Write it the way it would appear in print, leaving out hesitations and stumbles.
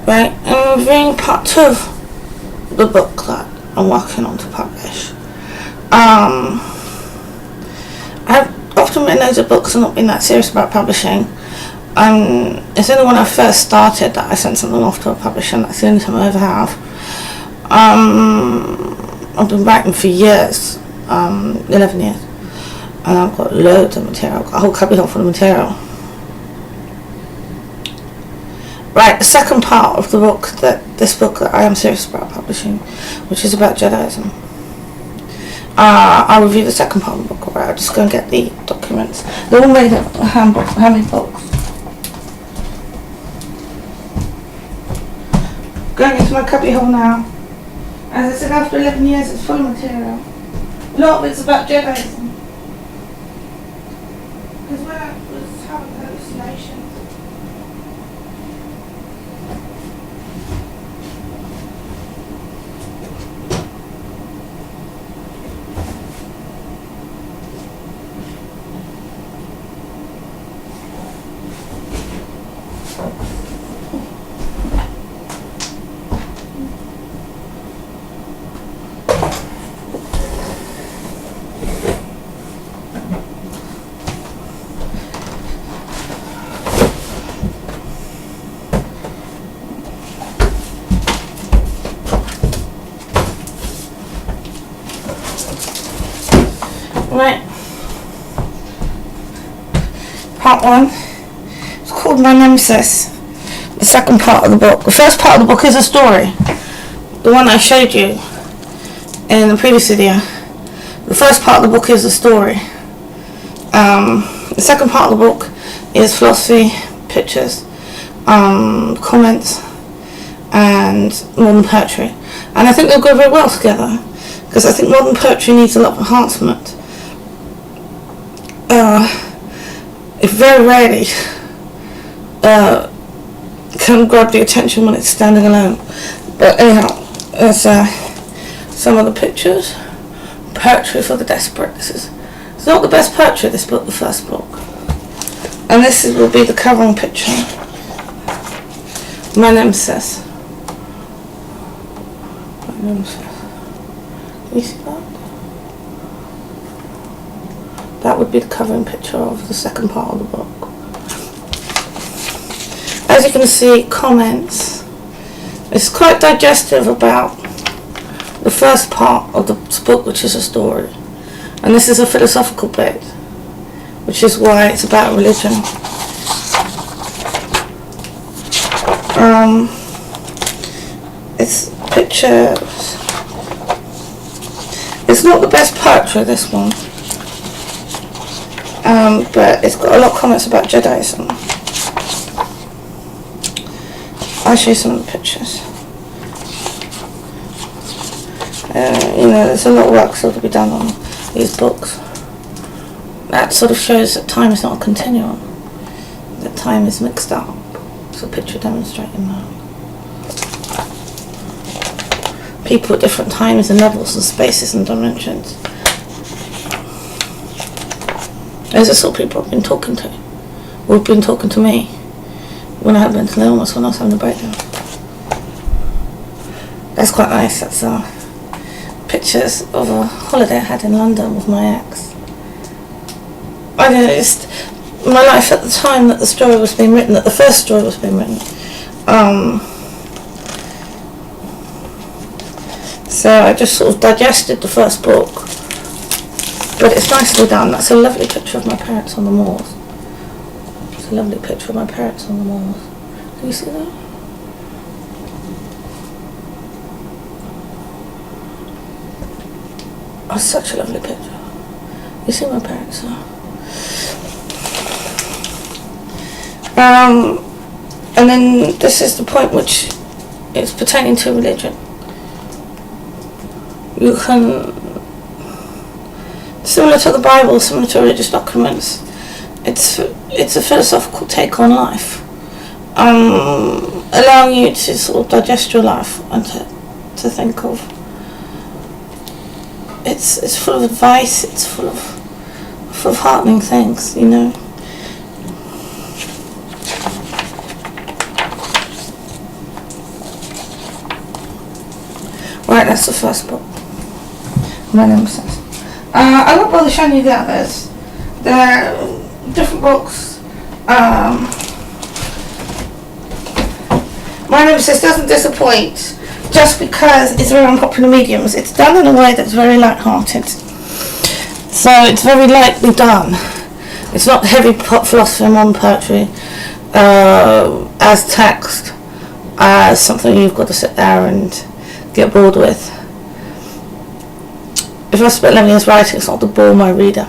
Right, I'm reviewing part 2 of the book that I'm working on to publish. I've often written loads of books and not been that serious about publishing. It's only when I first started that I sent something off to a publisher, and that's the only time I ever have. I've been writing for years, 11 years, and I've got loads of material. I've got a whole cubbyhole full of material. Right, the second part of the book, this book that I am serious about publishing, which is about jediism. I'll review the second part of the book. Alright, I'll just go and get the documents. They're all made up of handbooks. How many books? Going into my cubbyhole now. As I said, after 11 years, it's full of material. A lot of it's about jediism. Because when I was having hallucinations, right, part 1, it's called My Nemesis, the second part of the book. The first part of the book is a story, the one I showed you in the previous video. The first part of the book is a story. The second part of the book is philosophy, pictures, comments, and modern poetry. And I think they'll go very well together, because I think modern poetry needs a lot of enhancement. It very rarely can grab the attention when it's standing alone. But anyhow, there's some of the pictures. Poetry for the desperate. It's not the best poetry, this book, the first book. And this will be the covering picture. My Nemesis. My Nemesis. Can you see that? That would be the covering picture of the second part of the book. As you can see, comments. It's quite digestive about the first part of the book, which is a story. And this is a philosophical bit, which is why it's about religion. It's pictures. It's not the best poetry, this one. But it's got a lot of comments about jediism. I'll show you some of the pictures. There's a lot of work still to be done on these books. That sort of shows that time is not a continuum. That time is mixed up. It's a picture demonstrating that. People at different times and levels and spaces and dimensions. Those are sort of people I've been talking to. Who've been talking to me when I had mental illness, when I was having a breakdown. That's quite nice. That's pictures of a holiday I had in London with my ex. I noticed my life at the time that the story was being written, that the first story was being written. So I just sort of digested the first book. But it's nicely done. That's a lovely picture of my parents on the moors. It's a lovely picture of my parents on the moors. Can you see that? Oh, such a lovely picture. You see my parents there? And then this is the point which is pertaining to religion. You can, similar to the Bible, similar to religious documents, it's a philosophical take on life, allowing you to sort of digest your life and to think of. It's full of advice. It's full of heartening things, you know. that's the first book. My Nemesis. I won't bother showing you the others. They're different books. My Nemesis doesn't disappoint just because it's very unpopular mediums. It's done in a way that's very light-hearted. So it's very lightly done. It's not heavy philosophy and modern poetry as text, as something you've got to sit there and get bored with. If I spent 11 years writing, it's not to bore my reader.